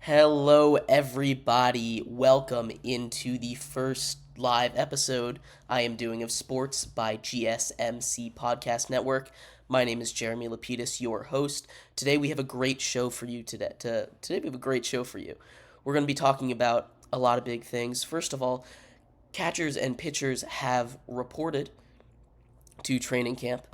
Hello, everybody. Welcome into the first live episode I am doing of Sports by GSMC Podcast Network. My name is Jeremy Lapidus, your host. Today we have a great show for you. Today we have a great show for you. We're going to be talking about a lot of big things. First of all, catchers and pitchers have reported to training camp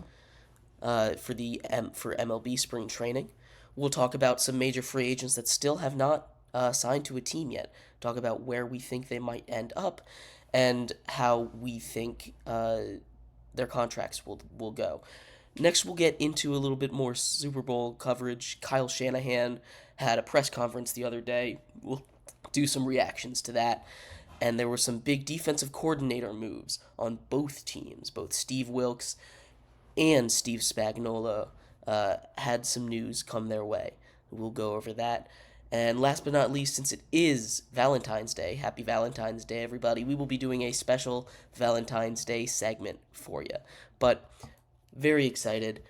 for MLB spring training. We'll talk about some major free agents that still have not signed to a team yet. Talk about where we think they might end up, and how we think their contracts will go. Next, we'll get into a little bit more Super Bowl coverage. Kyle Shanahan had a press conference the other day. We'll do some reactions to that. And there were some big defensive coordinator moves on both teams. Both Steve Wilks and Steve Spagnuolo had some news come their way. We'll go over that. And last but not least, since it is Valentine's Day, happy Valentine's Day, everybody, we will be doing a special Valentine's Day segment for you. But very excited.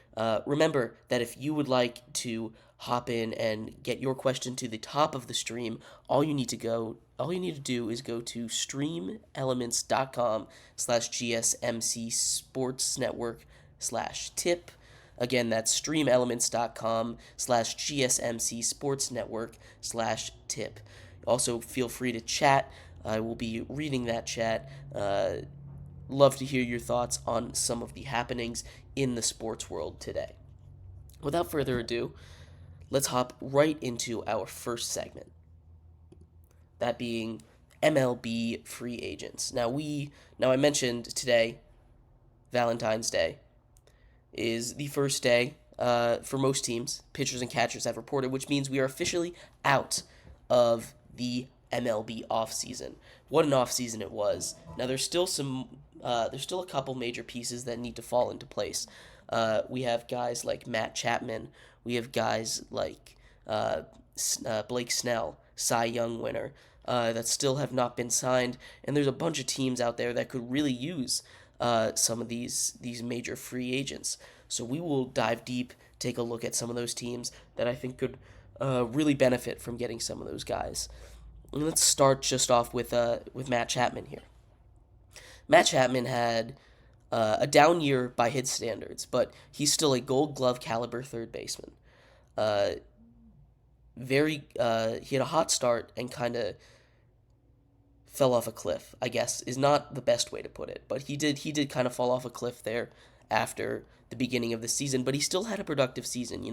Remember that if you would like to hop in and get your question to the top of the stream, all you need to do is go to streamelements.com/gsmcsportsnetwork/tip. Again, that's streamelements.com/gsmcsportsnetwork/tip. Also, feel free to chat. I will be reading that chat. Love to hear your thoughts on some of the happenings in the sports world today. Without further ado, let's hop right into our first segment. That being MLB free agents. Now I mentioned today, Valentine's Day, is the first day for most teams. Pitchers and catchers have reported, which means we are officially out of the MLB offseason. What an offseason it was. Now there's still a couple major pieces that need to fall into place. We have guys like Matt Chapman. We have guys like Blake Snell, Cy Young winner, that still have not been signed. And there's a bunch of teams out there that could really use some of these major free agents. So we will dive deep, take a look at some of those teams that I think could really benefit from getting some of those guys. And let's start just off with Matt Chapman here. Matt Chapman had a down year by his standards, but he's still a Gold Glove caliber third baseman. He had a hot start and kind of fell off a cliff, I guess, is not the best way to put it, but he did kind of fall off a cliff there after the beginning of the season, but he still had a productive season,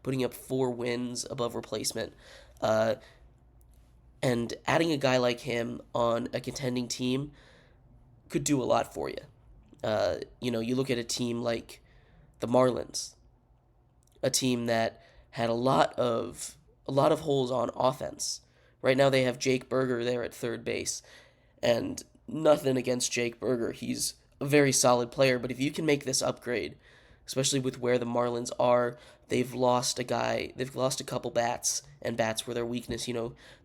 putting up 4 wins above replacement. And adding a guy like him on a contending team could do a lot for you. You look at a team like the Marlins, a team that had a lot of holes on offense. Right now they have Jake Berger there at third base, and nothing against Jake Berger. He's a very solid player, but if you can make this upgrade, especially with where the Marlins are, they've lost a couple bats, and bats were their weakness.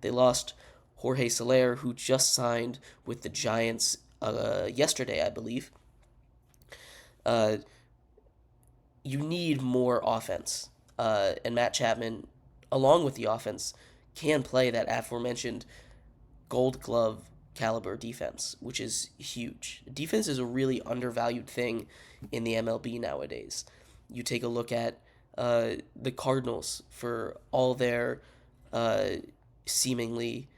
They lost Jorge Soler, who just signed with the Giants yesterday, I believe. You need more offense, and Matt Chapman, along with the offense, can play that aforementioned Gold Glove caliber defense, which is huge. Defense is a really undervalued thing in the MLB nowadays. You take a look at the Cardinals for all their seemingly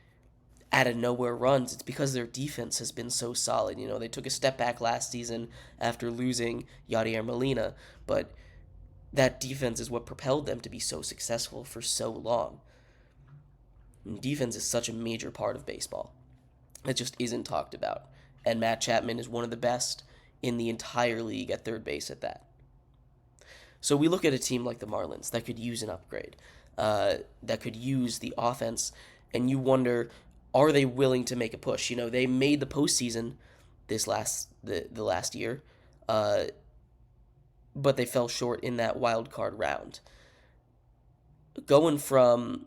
out of nowhere runs. It's because their defense has been so solid. They took a step back last season after losing Yadier Molina, but that defense is what propelled them to be so successful for so long. And defense is such a major part of baseball. It just isn't talked about. And Matt Chapman is one of the best in the entire league at third base at that. So we look at a team like the Marlins that could use an upgrade, that could use the offense, and you wonder, are they willing to make a push? They made the postseason the last year, but they fell short in that wild card round. Going from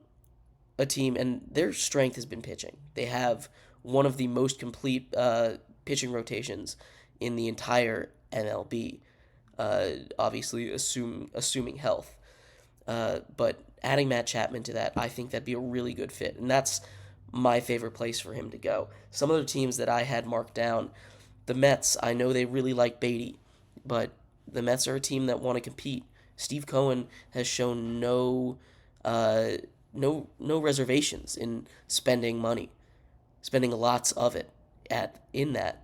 a team, and their strength has been pitching. They have one of the most complete pitching rotations in the entire MLB. Obviously, assuming health. But adding Matt Chapman to that, I think that'd be a really good fit. And that's my favorite place for him to go. Some other teams that I had marked down, the Mets, I know they really like Beatty, but the Mets are a team that want to compete. Steve Cohen has shown no reservations in spending money, spending lots of it in that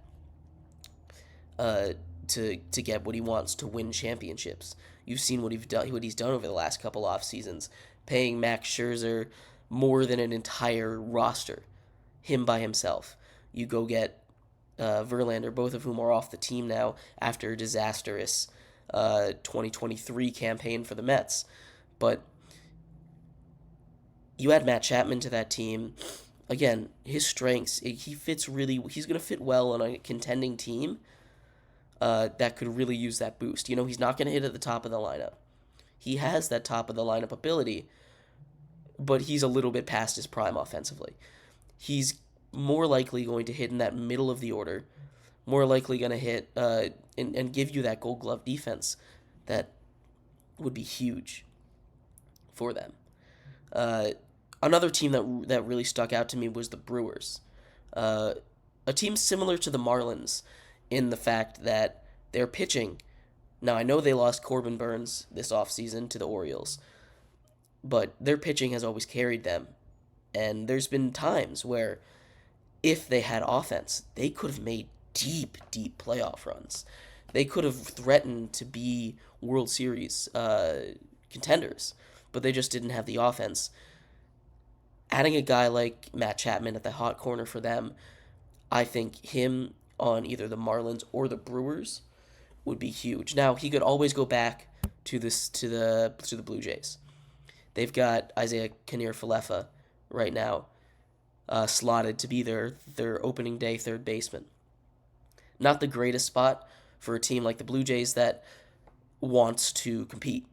to get what he wants, to win championships. You've seen what he's done over the last couple off seasons, paying Max Scherzer more than an entire roster, him by himself. You go get Verlander, both of whom are off the team now after a disastrous 2023 campaign for the Mets. But you add Matt Chapman to that team. Again, his strengths, he's going to fit well on a contending team that could really use that boost. He's not going to hit at the top of the lineup. He has that top of the lineup ability, but he's a little bit past his prime offensively. He's more likely going to hit in that middle of the order, more likely going to hit and give you that Gold Glove defense that would be huge for them. Another team that really stuck out to me was the Brewers, a team similar to the Marlins in the fact that their pitching. Now, I know they lost Corbin Burns this offseason to the Orioles, but their pitching has always carried them. And there's been times where if they had offense, they could have made deep, deep playoff runs. They could have threatened to be World Series contenders, but they just didn't have the offense. Adding a guy like Matt Chapman at the hot corner for them, I think him on either the Marlins or the Brewers would be huge. Now, he could always go back to the Blue Jays. They've got Isaiah Kiner-Falefa right now slotted to be their opening day third baseman. Not the greatest spot for a team like the Blue Jays that wants to compete.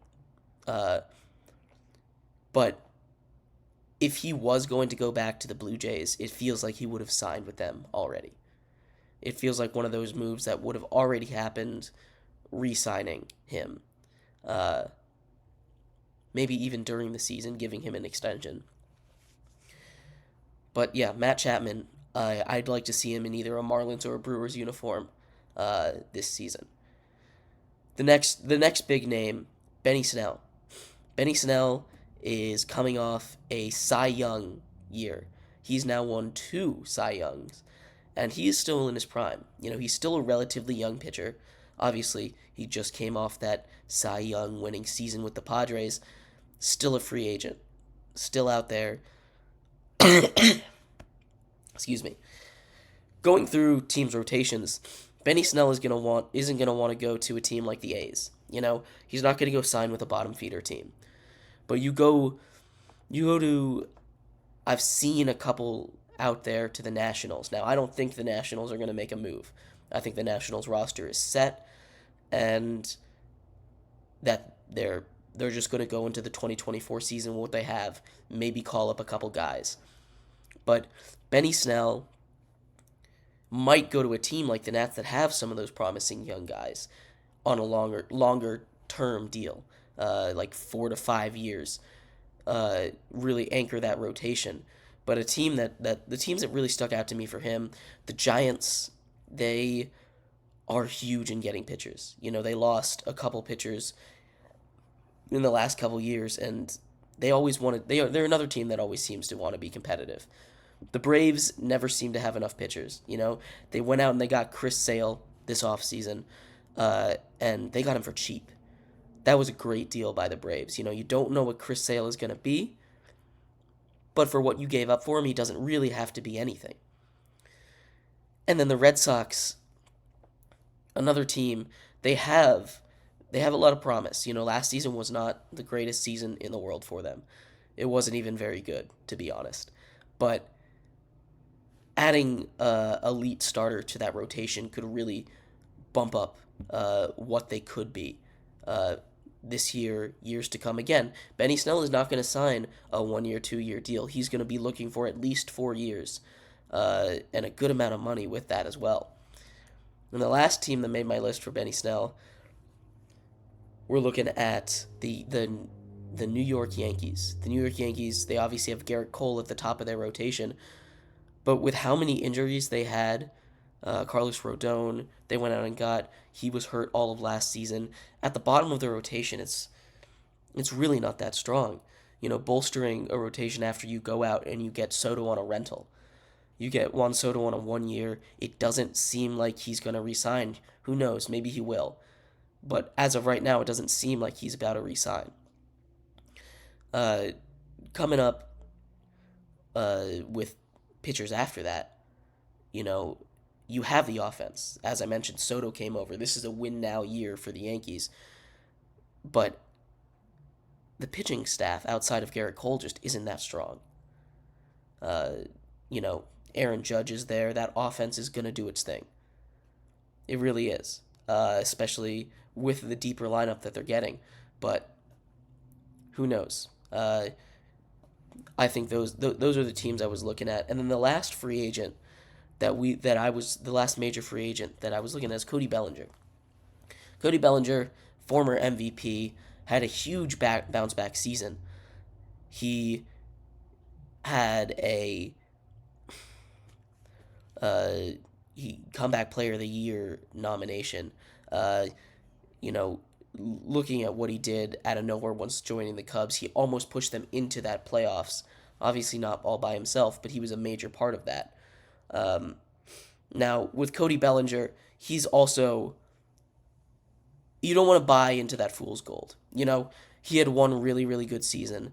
But if he was going to go back to the Blue Jays, it feels like he would have signed with them already. It feels like one of those moves that would have already happened, re-signing him. Maybe even during the season, giving him an extension. But yeah, Matt Chapman, I'd like to see him in either a Marlins or a Brewers uniform this season. The next big name, Benny Snell. Benny Snell is coming off a Cy Young year. He's now won 2 Cy Youngs, and he is still in his prime. He's still a relatively young pitcher. Obviously, he just came off that Cy Young winning season with the Padres. Still a free agent. Still out there. Excuse me. Going through teams' rotations, Benny Snell isn't gonna want to go to a team like the A's. He's not gonna go sign with a bottom feeder team. But you go to, I've seen a couple out there to the Nationals. Now, I don't think the Nationals are going to make a move. I think the Nationals roster is set, and that they're just going to go into the 2024 season with what they have, maybe call up a couple guys. But Benny Snell might go to a team like the Nats that have some of those promising young guys on a longer term deal. Like 4 to 5 years, really anchor that rotation. But a team the teams that really stuck out to me for him, the Giants, they are huge in getting pitchers. They lost a couple pitchers in the last couple years, and they're another team that always seems to want to be competitive. The Braves never seem to have enough pitchers. They went out and they got Chris Sale this offseason, and they got him for cheap. That was a great deal by the Braves. You don't know what Chris Sale is going to be, but for what you gave up for him, he doesn't really have to be anything. And then the Red Sox, another team, they have a lot of promise. Last season was not the greatest season in the world for them. It wasn't even very good, to be honest. But adding a elite starter to that rotation could really bump up what they could be. This year, years to come. Again, Benny Snell is not going to sign a 1-year, 2-year deal. He's going to be looking for at least 4 years and a good amount of money with that as well. And the last team that made my list for Benny Snell, we're looking at the the New York Yankees. The New York Yankees, they obviously have Garrett Cole at the top of their rotation, but with how many injuries they had, Carlos Rodon, they went out and got. He was hurt all of last season. At the bottom of the rotation, it's really not that strong. Bolstering a rotation after you go out and you get Soto on a rental. You get Juan Soto on a 1 year. It doesn't seem like he's going to resign. Who knows? Maybe he will. But as of right now, it doesn't seem like he's about to resign. Coming up with pitchers after that, you have the offense. As I mentioned, Soto came over. This is a win now year for the Yankees. But the pitching staff outside of Garrett Cole just isn't that strong. Aaron Judge is there. That offense is going to do its thing. It really is, especially with the deeper lineup that they're getting. But who knows? I think those are the teams I was looking at. And then the last free agent the last major free agent that I was looking at is Cody Bellinger. Cody Bellinger, former MVP, had a huge bounce back season. He had a comeback player of the year nomination. Looking at what he did out of nowhere once joining the Cubs, he almost pushed them into that playoffs. Obviously not all by himself, but he was a major part of that. Now, with Cody Bellinger, he's also... You don't want to buy into that fool's gold. He had one really, really good season.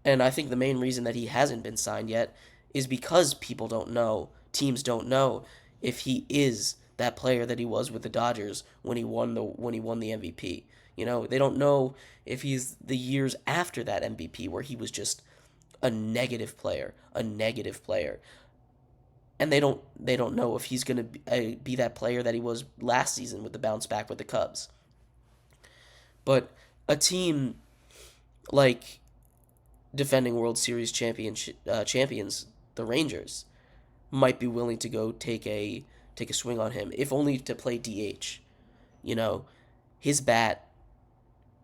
And I think the main reason that he hasn't been signed yet is because people don't know, teams don't know, if he is that player that he was with the Dodgers when he won the MVP. They don't know if he's the years after that MVP where he was just a negative player. And they don't know if he's going to be that player that he was last season with the bounce back with the Cubs. But a team like defending World Series champions, the Rangers, might be willing to go take a swing on him, if only to play DH. His bat,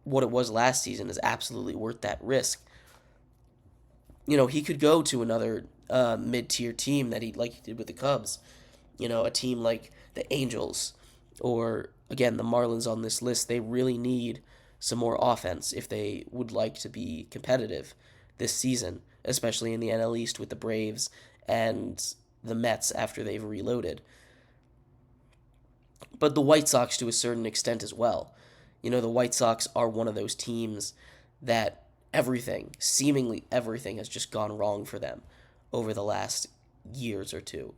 what it was last season, is absolutely worth that risk. He could go to another mid-tier team that he did with the Cubs. A team like the Angels or, again, the Marlins on this list. They really need some more offense if they would like to be competitive this season, especially in the NL East with the Braves and the Mets after they've reloaded. But the White Sox to a certain extent as well. The White Sox are one of those teams that seemingly everything has just gone wrong for them over the last years or two.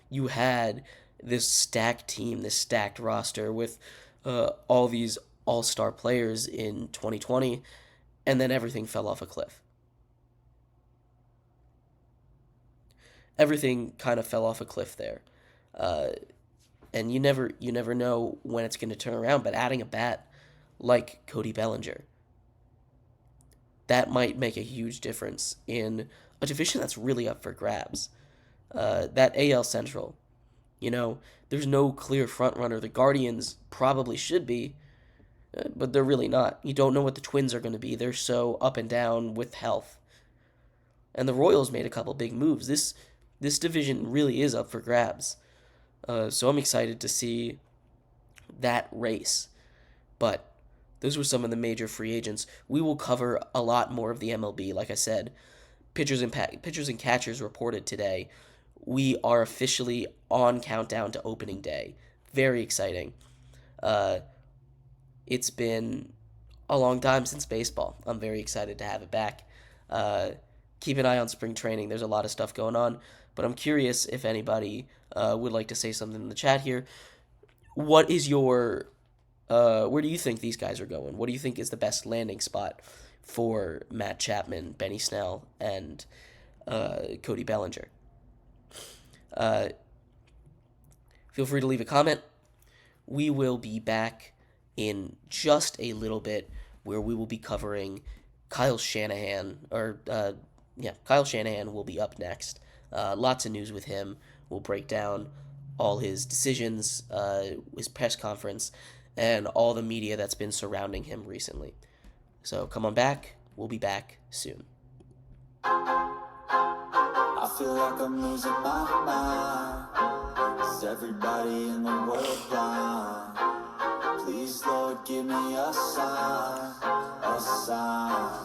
You had this stacked team, this stacked roster with all these all-star players in 2020, and then everything fell off a cliff. Everything kind of fell off a cliff there. And you never know when it's going to turn around, but adding a bat like Cody Bellinger, that might make a huge difference in a division that's really up for grabs. That AL Central, there's no clear frontrunner. The Guardians probably should be, but they're really not. You don't know what the Twins are going to be. They're so up and down with health. And the Royals made a couple big moves. This division really is up for grabs. So I'm excited to see that race. But those were some of the major free agents. We will cover a lot more of the MLB. Like I said, pitchers and catchers reported today. We are officially on countdown to opening day. Very exciting. It's been a long time since baseball. I'm very excited to have it back. Keep an eye on spring training. There's a lot of stuff going on. But I'm curious if anybody would like to say something in the chat here. What is your... where do you think these guys are going? What do you think is the best landing spot for Matt Chapman, Benny Snell, and Cody Bellinger? Feel free to leave a comment. We will be back in just a little bit where we will be covering Kyle Shanahan. Kyle Shanahan will be up next. Lots of news with him. We'll break down all his decisions, his press conference, and all the media that's been surrounding him recently. So come on back. We'll be back soon. I feel like I'm losing my mind. Is everybody in the world blind? Please, Lord, give me a sign, a sign.